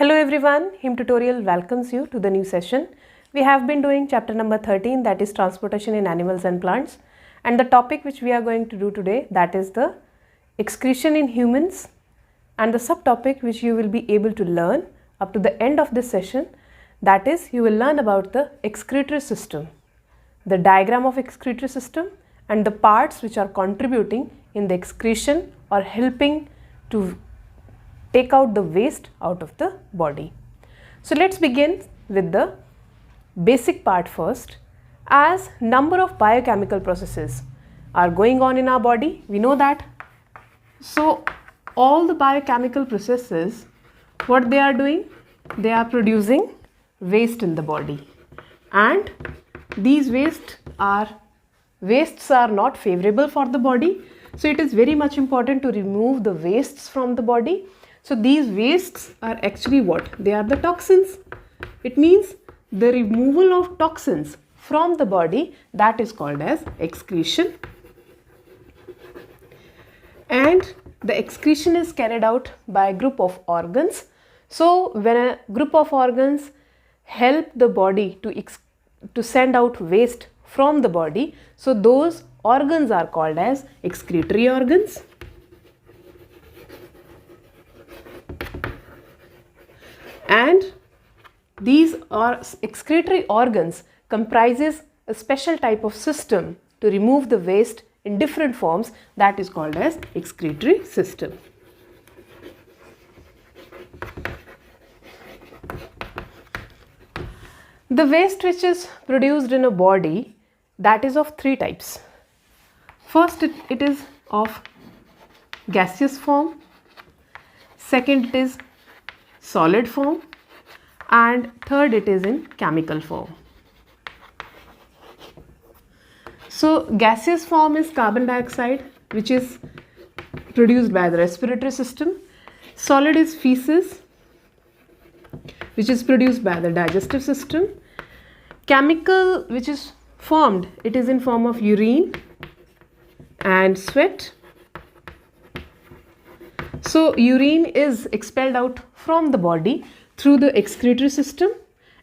Hello everyone, Him Tutorial welcomes you to the new session. We have been doing chapter number 13, that is transportation in animals and plants, and the topic which we are going to do today, that is the excretion in humans, and the subtopic which you will be able to learn up to the end of this session, that is you will learn about the excretory system, the diagram of excretory system and the parts which are contributing in the excretion or helping to take out the waste out of the body. So let's begin with the basic part first. As number of biochemical processes are going on in our body, we know that. So all the biochemical processes, what they are doing? They are producing waste in the body, and these wastes are not favorable for the body. So it is very much important to remove the wastes from the body. So these wastes are actually what? They are the toxins. It means the removal of toxins from the body, that is called as excretion. And the excretion is carried out by a group of organs. So when a group of organs help the body to send out waste from the body, so those organs are called as excretory organs. And these excretory organs comprises a special type of system to remove the waste in different forms, that is called as excretory system. The waste which is produced in a body, that is of three types. First, it is of gaseous form. Second, it is solid form, and third, it is in chemical form. So gaseous form is carbon dioxide, which is produced by the respiratory system. Solid is feces, which is produced by the digestive system. Chemical, which is formed, it is in form of urine and sweat. So urine is expelled out from the body through the excretory system,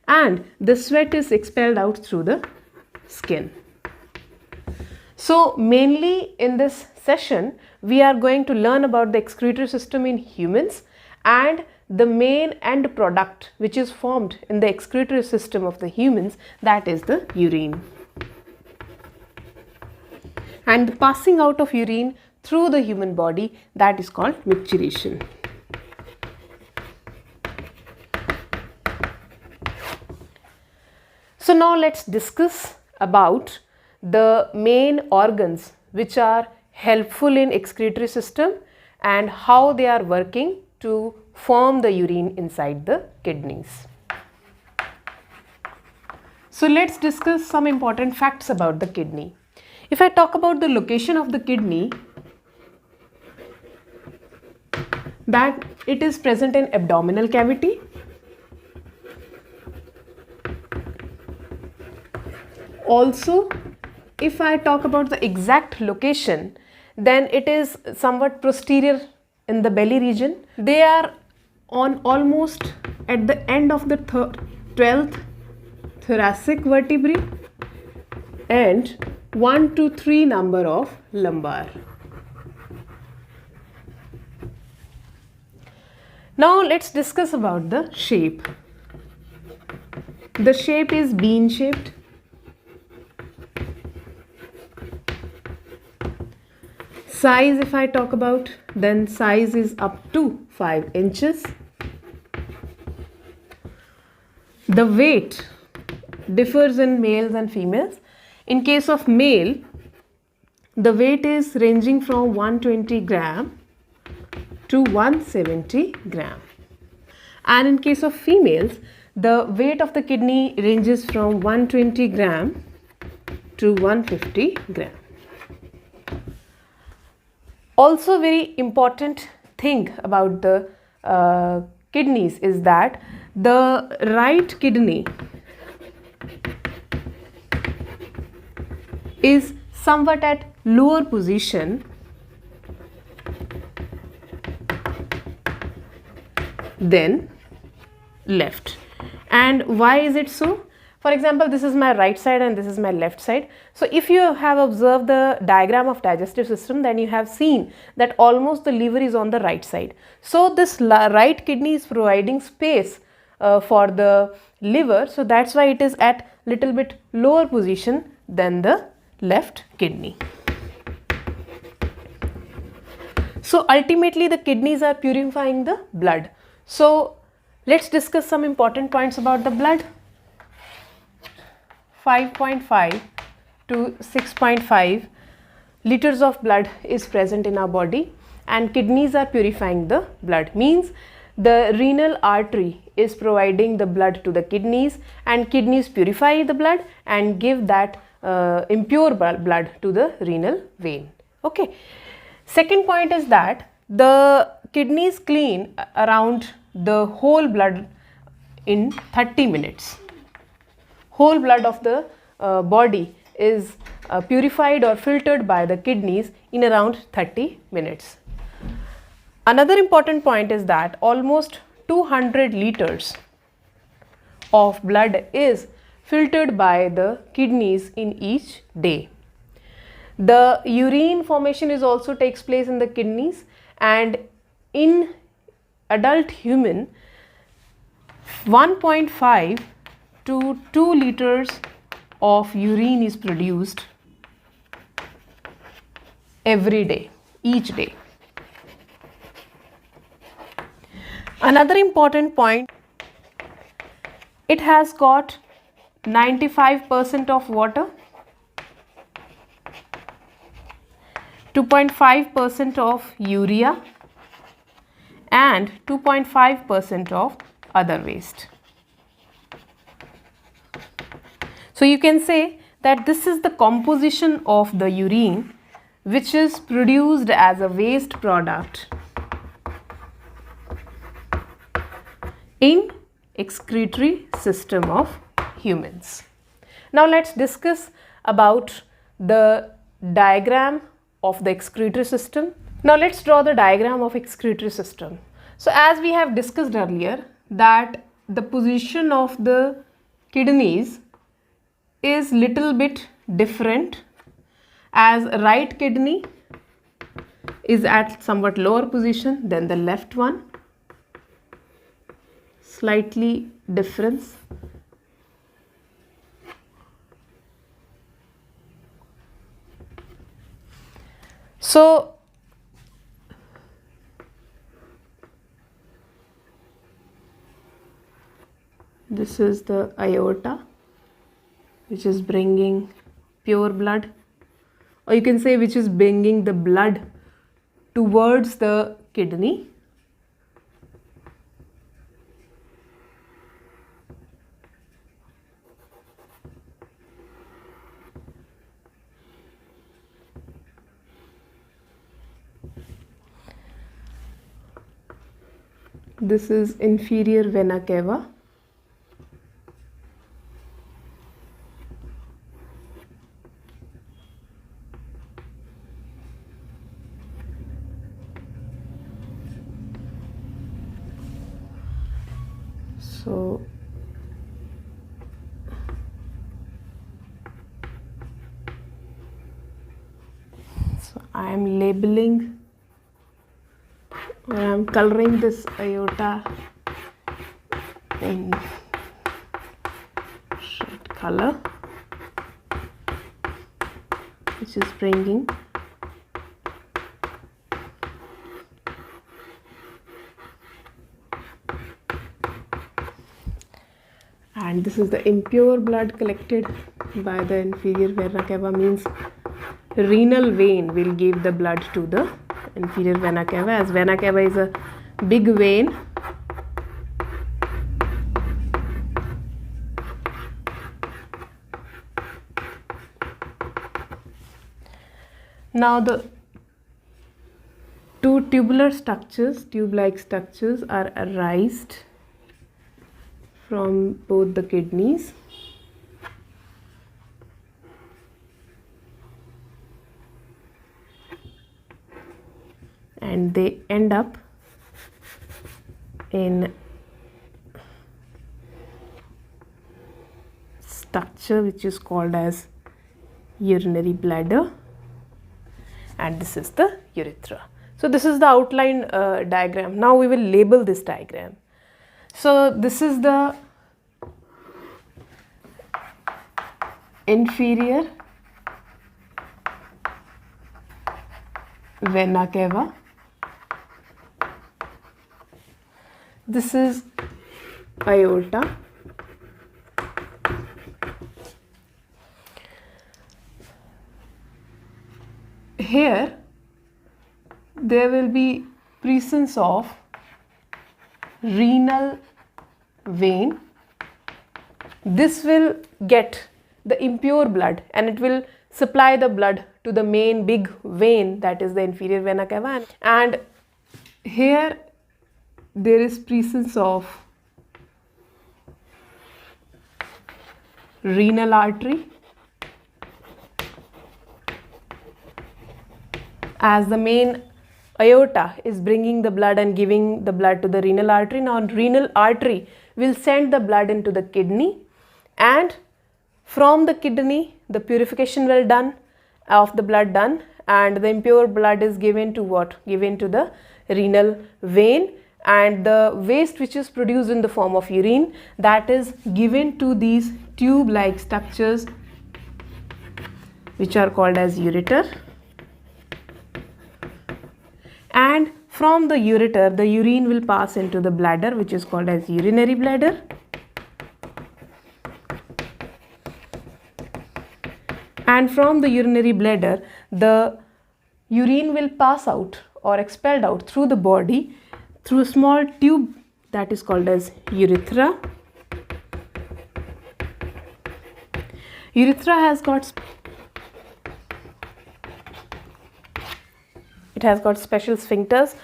and the sweat is expelled out through the skin. So mainly in this session, we are going to learn about the excretory system in humans and the main end product which is formed in the excretory system of the humans, that is the urine. And the passing out of urine through the human body, that is called micturition. So now let's discuss about the main organs which are helpful in excretory system and how they are working to form the urine inside the kidneys. So let's discuss some important facts about the kidney. If I talk about the location of the kidney, that it is present in abdominal cavity. Also, if I talk about the exact location, then it is somewhat posterior in the belly region. They are on almost at the end of the 12th thoracic vertebrae and 1 to 3 number of lumbar. Now let's discuss about the shape. The shape is bean shaped. Size, if I talk about, then size is up to 5 inches. The weight differs in males and females. In case of male, the weight is ranging from 120 gram to 170 gram. And in case of females, the weight of the kidney ranges from 120 gram to 150 gram. Also, very important thing about the kidneys is that the right kidney is somewhat at lower position than left. And why is it so? For example, this is my right side and this is my left side. So if you have observed the diagram of digestive system, then you have seen that almost the liver is on the right side. So this right kidney is providing space for the liver. So that's why it is at little bit lower position than the left kidney. So ultimately the kidneys are purifying the blood. So let's discuss some important points about the blood. 5.5 to 6.5 liters of blood is present in our body, and kidneys are purifying the blood. Means the renal artery is providing the blood to the kidneys, and kidneys purify the blood and give that impure blood to the renal vein. Okay. Second point is that the kidneys clean around the whole blood in 30 minutes. Whole blood of the body is purified or filtered by the kidneys in around 30 minutes. Another important point is that almost 200 liters of blood is filtered by the kidneys in each day. The urine formation is also takes place in the kidneys, and in adult human 1.5 to 2 liters of urine is produced every day, each day. Another important point, it has got 95% of water, 2.5% of urea and 2.5% of other waste. So you can say that this is the composition of the urine which is produced as a waste product in excretory system of humans. Now let's discuss about the diagram of the excretory system. Now let's draw the diagram of excretory system. So as we have discussed earlier that the position of the kidneys is little bit different, as right kidney is at somewhat lower position than the left one, slightly difference. So this is the aorta which is bringing pure blood, or you can say which is bringing the blood towards the kidney. This is inferior vena cava. So I am labeling, or I am coloring this aorta in red color, which is bringing and this is the impure blood collected by the inferior vena cava. Means renal vein will give the blood to the inferior vena cava, as vena cava is a big vein. Now the two tubular structures, tube-like structures, are arised from both the kidneys. And they end up in structure which is called as urinary bladder, and this is the urethra. So this is the outline diagram. Now we will label this diagram. So this is the inferior vena cava. This is aorta. Here there will be presence of renal vein. This will get the impure blood and it will supply the blood to the main big vein, that is the inferior vena cava. And here there is presence of renal artery, as the main aorta is bringing the blood and giving the blood to the renal artery. Now renal artery will send the blood into the kidney, and from the kidney the purification will done of the blood done, and the impure blood is given to what? Given to the renal vein, and the waste which is produced in the form of urine, that is given to these tube like structures which are called as ureter. And from the ureter the urine will pass into the bladder which is called as urinary bladder. And from the urinary bladder the urine will pass out or expelled out through the body through a small tube that is called as urethra. Urethra has got special sphincters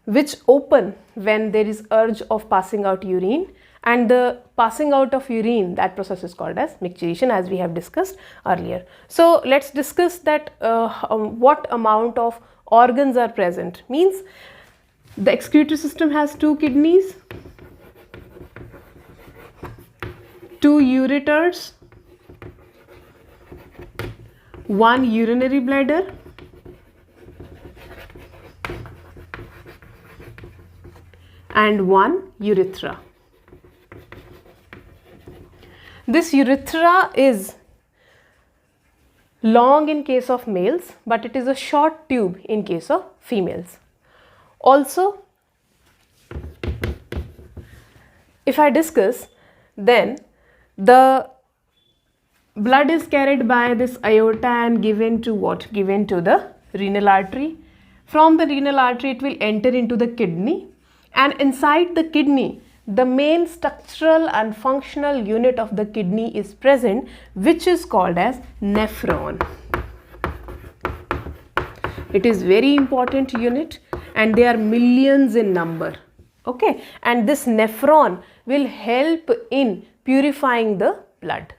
which open when there is urge of passing out urine, and the passing out of urine, that process is called as micturition, as we have discussed earlier. So let's discuss that what amount of organs are present. Means the excretory system has 2 kidneys, 2 ureters, 1 urinary bladder, and 1 urethra. This urethra is long in case of males, but it is a short tube in case of females. Also, if I discuss, then the blood is carried by this aorta and given to what? Given to the renal artery. From the renal artery it will enter into the kidney, and inside the kidney the main structural and functional unit of the kidney is present, which is called as nephron. It is very important unit and they are millions in number. Okay, and this nephron will help in purifying the blood.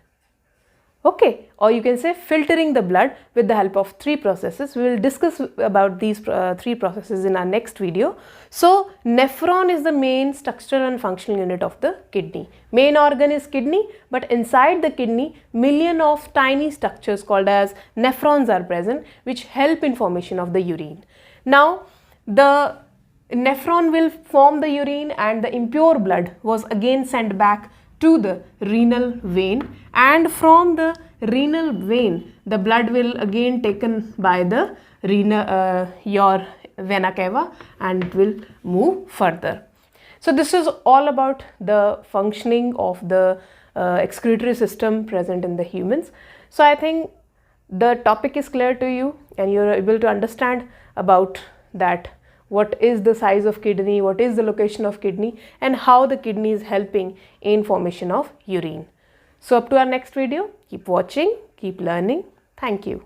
Okay, or you can say filtering the blood with the help of 3 processes. We will discuss about these 3 processes in our next video. So nephron is the main structural and functional unit of the kidney. Main organ is kidney, but inside the kidney million of tiny structures called as nephrons are present, which help in formation of the urine. Now the nephron will form the urine, and the impure blood was again sent back to the renal vein, and from the renal vein the blood will again taken by the your vena cava and it will move further. So this is all about the functioning of the excretory system present in the humans. So I think the topic is clear to you and you are able to understand about that. What is the size of kidney, what is the location of kidney, and how the kidney is helping in formation of urine. So up to our next video, keep watching, keep learning. Thank you.